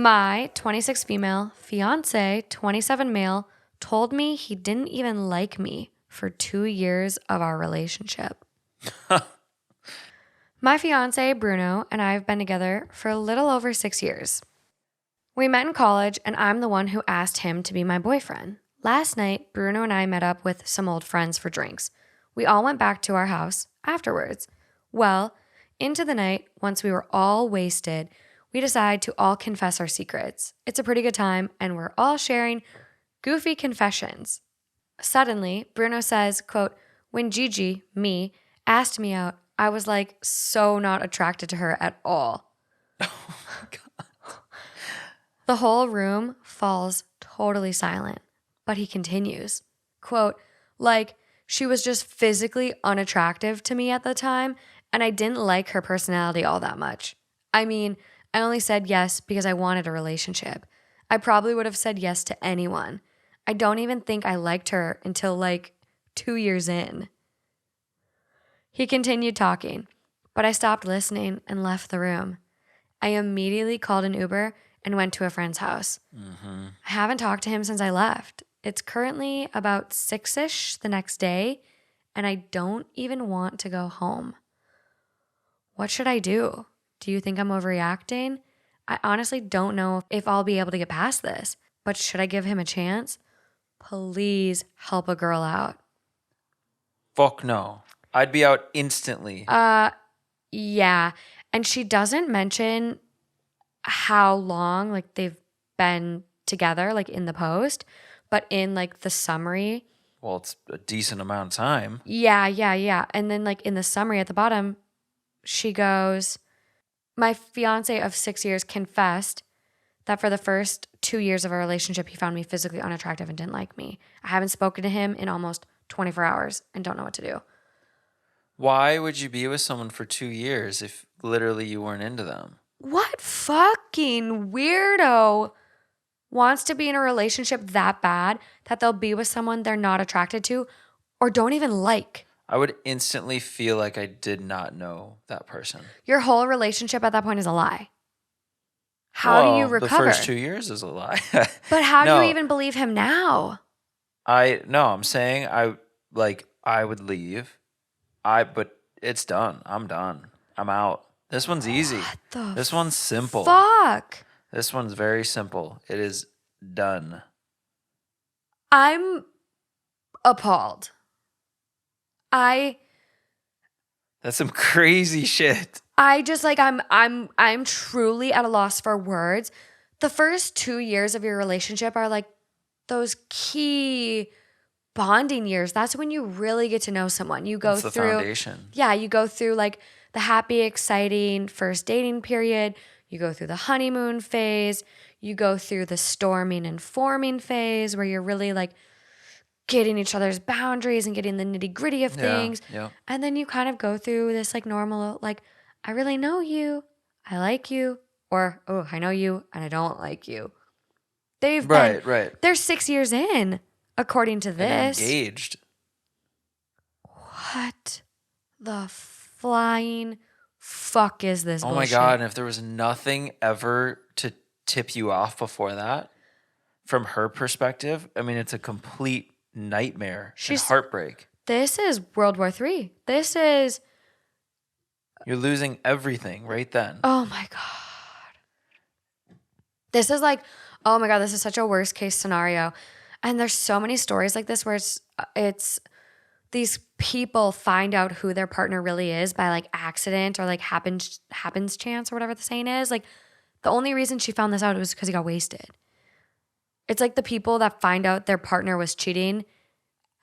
My 26 female fiance, 27 male, told me he didn't even like me for 2 years of our relationship. My fiance, Bruno, and I have been together for a little over 6 years. We met in college, and I'm the one who asked him to be my boyfriend. Last night, Bruno and I met up with some old friends for drinks. We all went back to our house afterwards. Well, into the night, once we were all wasted, we decided to all confess our secrets. It's a pretty good time, and we're all sharing goofy confessions. Suddenly, Bruno says, quote, when Gigi, me, asked me out, I was like so not attracted to her at all. Oh my God. The whole room falls totally silent, but he continues, quote, like she was just physically unattractive to me at the time, and I didn't like her personality all that much. I mean, I only said yes because I wanted a relationship. I probably would have said yes to anyone. I don't even think I liked her until like 2 years in. He continued talking, but I stopped listening and left the room. I immediately called an Uber and went to a friend's house. I haven't talked to him since I left. It's currently about 6-ish the next day, and I don't even want to go home. What should I do? Do you think I'm overreacting? I honestly don't know if I'll be able to get past this, but should I give him a chance? Please help a girl out. Fuck no. I'd be out instantly. Yeah. And she doesn't mention how long like they've been together, like in the post, but in like the summary. Well, it's a decent amount of time. Yeah. And then like in the summary at the bottom, she goes, my fiance of 6 years confessed that for the first 2 years of our relationship, he found me physically unattractive and didn't like me. I haven't spoken to him in almost 24 hours and don't know what to do. Why would you be with someone for 2 years if literally you weren't into them? What fucking weirdo wants to be in a relationship that bad that they'll be with someone they're not attracted to or don't even like? I would instantly feel like I did not know that person. Your whole relationship at that point is a lie. How do you recover? The first 2 years is a lie. But how do you even believe him now? I'm saying I would leave. But it's done. I'm done. I'm out. This one's easy. This one's simple. Fuck. This one's very simple. It is done. I'm appalled. That's some crazy shit. I just like I'm truly at a loss for words. The first 2 years of your relationship are like those key bonding years. That's when you really get to know someone. You go through the foundation. Yeah, you go through like the happy, exciting first dating period. You go through the honeymoon phase. You go through the storming and forming phase where you're really like getting each other's boundaries and getting the nitty-gritty of things. Yeah. And then you kind of go through this like normal, like, I really know you. I like you. Or, oh, I know you and I don't like you. They're 6 years in. According to this. And engaged. What the flying fuck is this bullshit? Oh my God. And if there was nothing ever to tip you off before that, from her perspective, I mean, it's a complete nightmare and heartbreak. This is World War III. You're losing everything right then. Oh my God. This is like, oh my God, this is such a worst case scenario. And there's so many stories like this where it's these people find out who their partner really is by like accident or like happens chance or whatever the saying is. Like the only reason she found this out was because he got wasted. It's like the people that find out their partner was cheating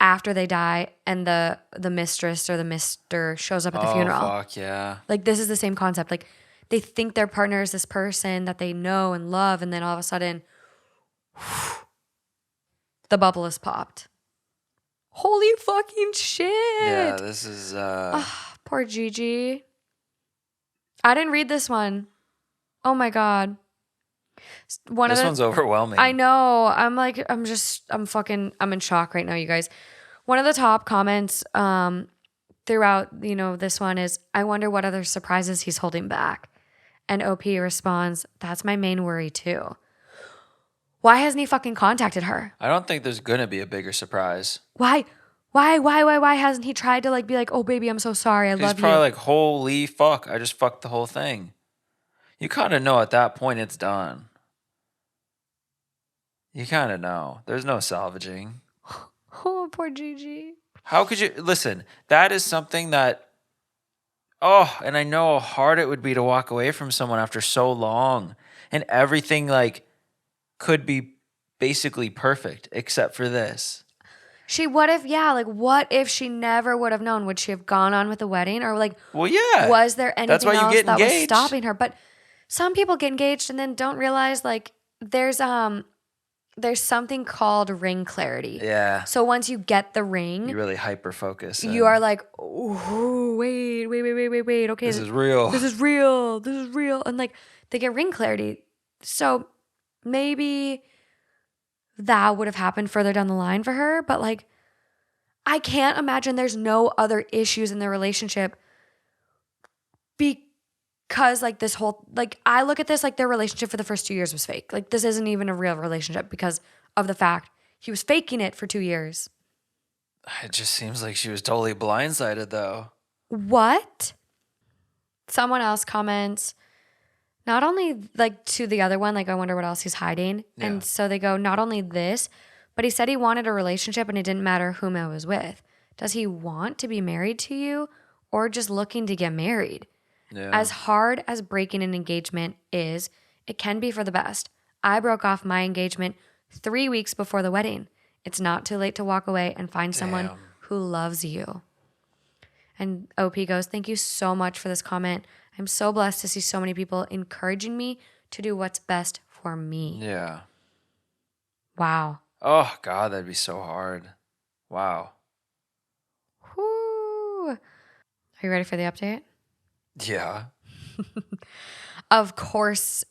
after they die and the mistress or the mister shows up at the funeral. Oh, fuck, yeah. Like this is the same concept. Like they think their partner is this person that they know and love, and then all of a sudden the bubble is popped. Holy fucking shit. Yeah, this is poor Gigi. I didn't read this one. Oh my God. This one's overwhelming. I know. I'm in shock right now, you guys. One of the top comments throughout, this one is, I wonder what other surprises he's holding back. And OP responds, that's my main worry too. Why hasn't he fucking contacted her? I don't think there's gonna be a bigger surprise. Why hasn't he tried to like be like, oh baby, I'm so sorry, I He's love probably you. like, holy fuck, I just fucked the whole thing. You kind of know at that point it's done. You kind of know. There's no salvaging. Oh, poor Gigi. How could you listen? That is something that, oh, and I know how hard it would be to walk away from someone after so long, and everything like could be basically perfect except for this. What if she never would have known? Would she have gone on with the wedding? Or like, Well, yeah. was there That's anything why you else get that was engaged. stopping her? But some people get engaged and then don't realize like there's something called ring clarity. Yeah. So once you get the ring, You really hyper focus. you are like, oh, wait. Okay, This is real. This is real. And like they get ring clarity. So maybe that would have happened further down the line for her. But like, I can't imagine there's no other issues in their relationship because like this whole, like I look at this like their relationship for the first 2 years was fake. Like this isn't even a real relationship because of the fact he was faking it for 2 years. It just seems like she was totally blindsided, though. What? Someone else comments, not only like to the other one, like I wonder what else he's hiding. Yeah. And so they go, not only this, but he said he wanted a relationship and it didn't matter whom I was with. Does he want to be married to you or just looking to get married? Yeah. As hard as breaking an engagement is, it can be for the best. I broke off my engagement 3 weeks before the wedding. It's not too late to walk away and find someone Damn. who loves you. And OP goes, thank you so much for this comment. I'm so blessed to see so many people encouraging me to do what's best for me. Yeah. Wow. Oh, God, that'd be so hard. Wow. Whoo. Are you ready for the update? Yeah. Of course,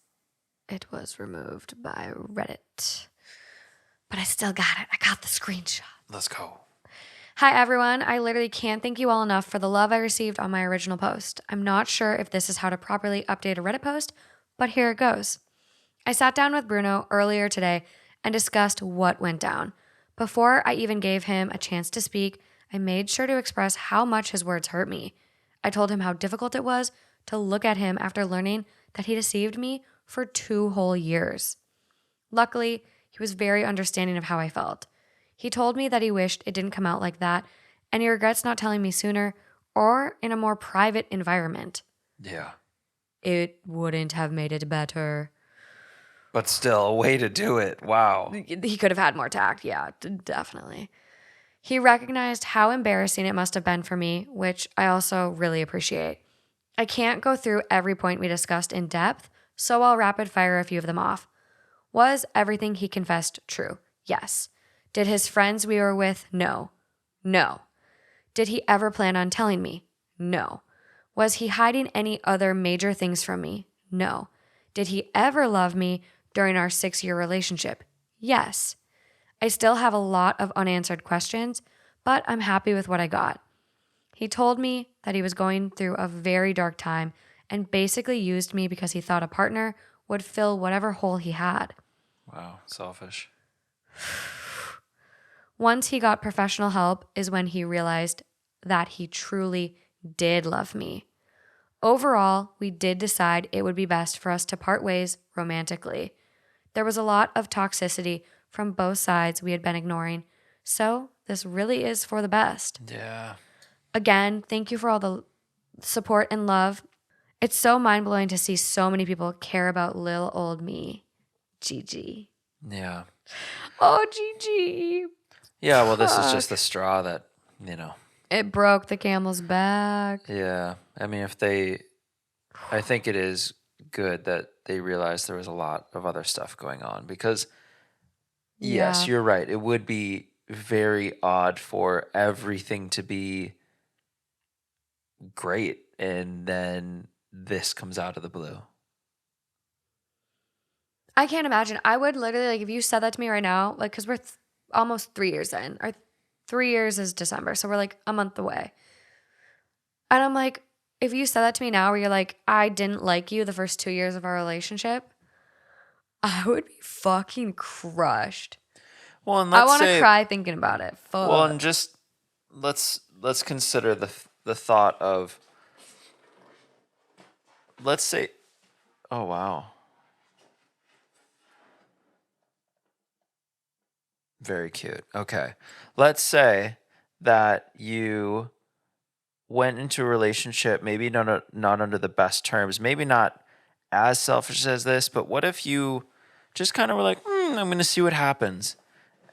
it was removed by Reddit. But I still got it. I got the screenshot. Let's go. Hi, everyone. I literally can't thank you all enough for the love I received on my original post. I'm not sure if this is how to properly update a Reddit post, but here it goes. I sat down with Bruno earlier today and discussed what went down. Before I even gave him a chance to speak, I made sure to express how much his words hurt me. I told him how difficult it was to look at him after learning that he deceived me for 2 whole years. Luckily, he was very understanding of how I felt. He told me that he wished it didn't come out like that, and he regrets not telling me sooner or in a more private environment. Yeah. It wouldn't have made it better. But still, a way to do it. Wow. He could have had more tact. Yeah, definitely. He recognized how embarrassing it must have been for me, which I also really appreciate. I can't go through every point we discussed in depth, so I'll rapid fire a few of them off. Was everything he confessed true? Yes. Did his friends we were with know? No. Did he ever plan on telling me? No. Was he hiding any other major things from me? No. Did he ever love me during our 6-year relationship? Yes. I still have a lot of unanswered questions, but I'm happy with what I got. He told me that he was going through a very dark time and basically used me because he thought a partner would fill whatever hole he had. Wow. Selfish. Once he got professional help is when he realized that he truly did love me. Overall, we did decide it would be best for us to part ways romantically. There was a lot of toxicity from both sides we had been ignoring, so this really is for the best. Yeah. Again, thank you for all the support and love. It's so mind-blowing to see so many people care about lil old me. Gigi. Yeah. Oh, Gigi. Yeah, well, this is just the straw that, It broke the camel's back. Yeah. I mean, I think it is good that they realized there was a lot of other stuff going on because, yes, Yeah. you're right. It would be very odd for everything to be great and then this comes out of the blue. I can't imagine. I would literally, like, if you said that to me right now, like, because we're almost 3 years in. Our 3 years is December, so we're like a month away. And I'm like, if you said that to me now where you're like, I didn't like you the first 2 years of our relationship, I would be fucking crushed. Well, and I let's want to say, cry thinking about it. well, and Fuck. just let's consider the thought of, let's say, oh wow, very cute. Okay, let's say that you went into a relationship, maybe not under the best terms, maybe not as selfish as this, but what if you just kind of were like, I'm going to see what happens,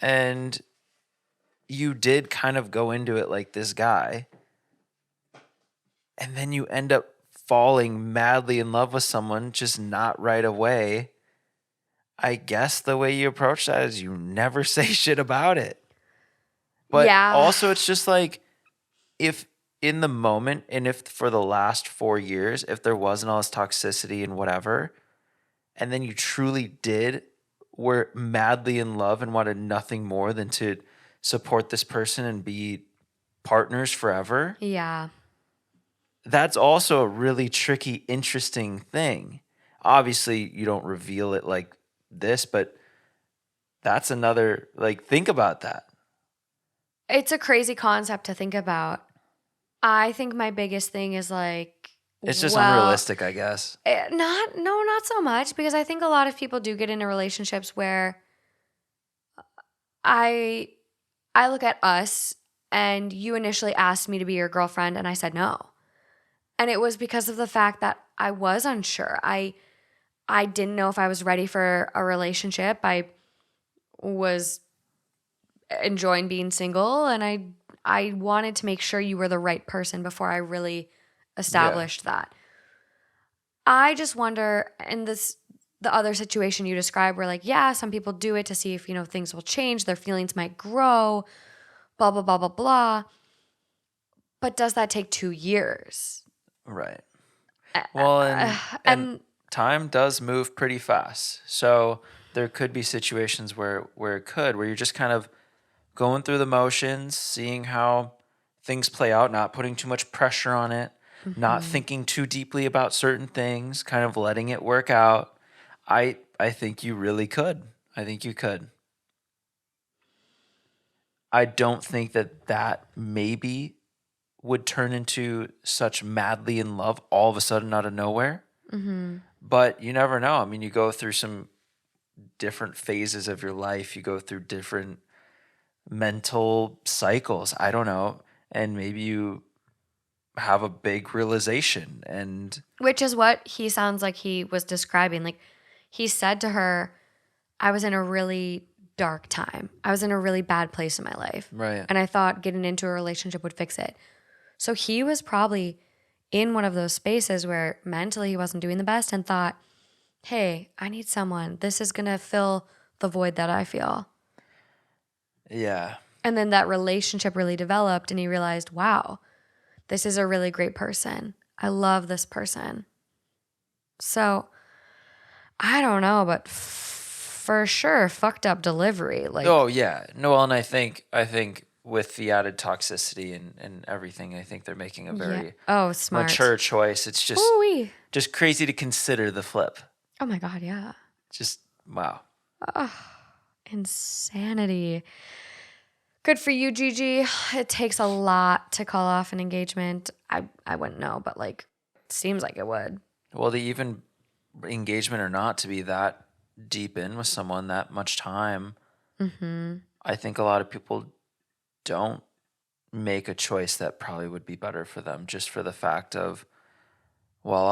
and you did kind of go into it like this guy, and then you end up falling madly in love with someone, just not right away. I guess the way you approach that is you never say shit about it. But Yeah. also, it's just like, if in the moment, and if for the last 4 years, if there wasn't all this toxicity and whatever, and then you truly were madly in love and wanted nothing more than to support this person and be partners forever, Yeah. that's also a really tricky, interesting thing. Obviously, you don't reveal it like this, but that's another, like, think about that. It's a crazy concept to think about. I think my biggest thing is like, It's just well, unrealistic, I guess. not so much, because I think a lot of people do get into relationships where I I look at us and you initially asked me to be your girlfriend and I said no. And it was because of the fact that I was unsure. I didn't know if I was ready for a relationship. I was enjoying being single, and I wanted to make sure you were the right person before I really established that. I just wonder, in the other situation you described, where like, yeah, some people do it to see if, things will change, their feelings might grow, blah blah blah blah blah. But does that take 2 years? Right. Well, and And time does move pretty fast. So there could be situations where you're just kind of going through the motions, seeing how things play out, not putting too much pressure on it, not mhm. thinking too deeply about certain things, kind of letting it work out. I think you really could. I think you could. I don't think that maybe would turn into such madly in love all of a sudden out of nowhere. Mhm. But you never know. I mean, you go through some different phases of your life, you go through different mental cycles. I don't know. And maybe you have a big realization. And Which is what he sounds like he was describing. Like, he said to her, I was in a really dark time. I was in a really bad place in my life. right. And I thought getting into a relationship would fix it. So he was probably in one of those spaces where mentally he wasn't doing the best and thought, hey, I need someone. This is going to fill the void that I feel. Yeah. And then that relationship really developed and he realized, wow, this is a really great person. I love this person. So I don't know, but for sure, fucked up delivery. Like, Oh yeah. No, well, and I think with the added toxicity and everything, I think they're making a yeah. very Oh, smart. mature choice. It's Ooh-wee. just crazy to consider the flip. Oh my God, yeah. Just wow. Insanity. Good for you, Gigi. It takes a lot to call off an engagement. I wouldn't know, but like, it seems like it would. Well, the even engagement or not, to be that deep in with someone that much time, Mm-hmm. I think a lot of people don't make a choice that probably would be better for them, just for the fact of, well,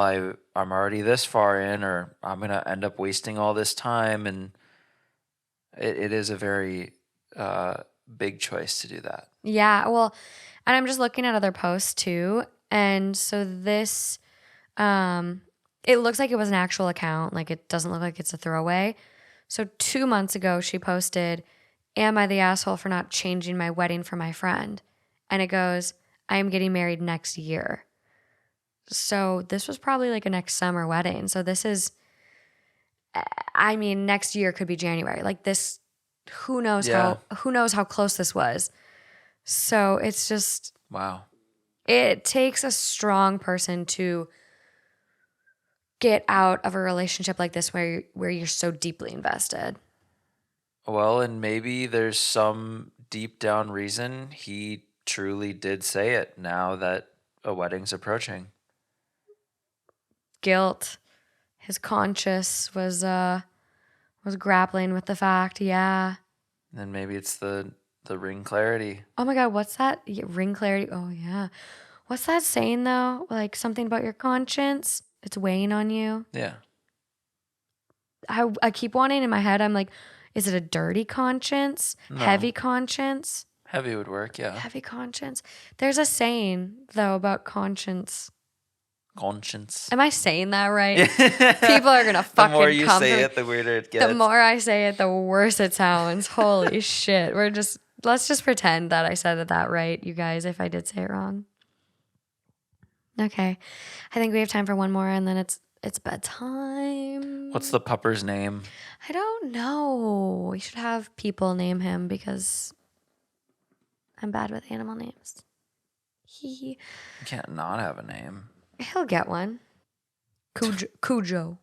I'm already this far in, or I'm gonna end up wasting all this time, and it is a very big choice to do that. Yeah, well, and I'm just looking at other posts too. And so this, it looks like it was an actual account. Like, it doesn't look like it's a throwaway. So 2 months ago, she posted, am I the asshole for not changing my wedding for my friend? And it goes, I am getting married next year. So this was probably like a next summer wedding. So this is, I mean, next year could be January. Like this, Yeah. who knows how close this was. So it's just Wow. It takes a strong person to get out of a relationship like this where you're so deeply invested. Well, and maybe there's some deep down reason he truly did say it now that a wedding's approaching. Guilt. His conscience was grappling with the fact, yeah. And maybe it's the ring clarity. Oh my God, what's that? Yeah, ring clarity. Oh yeah. What's that saying though? Like something about your conscience? It's weighing on you. Yeah. I keep wanting in my head, I'm like, is it a dirty conscience? No. Heavy conscience? Heavy would work, yeah. Heavy conscience. There's a saying though about conscience. Conscience. Am I saying that right? People are gonna fucking The more you come say for me. it, the weirder it gets. The more I say it, the worse it sounds. Holy shit. Let's just pretend that I said that right, you guys, if I did say it wrong. Okay. I think we have time for one more and then it's bedtime. What's the pupper's name? I don't know. We should have people name him because I'm bad with animal names. You can't not have a name. He'll get one. Cujo.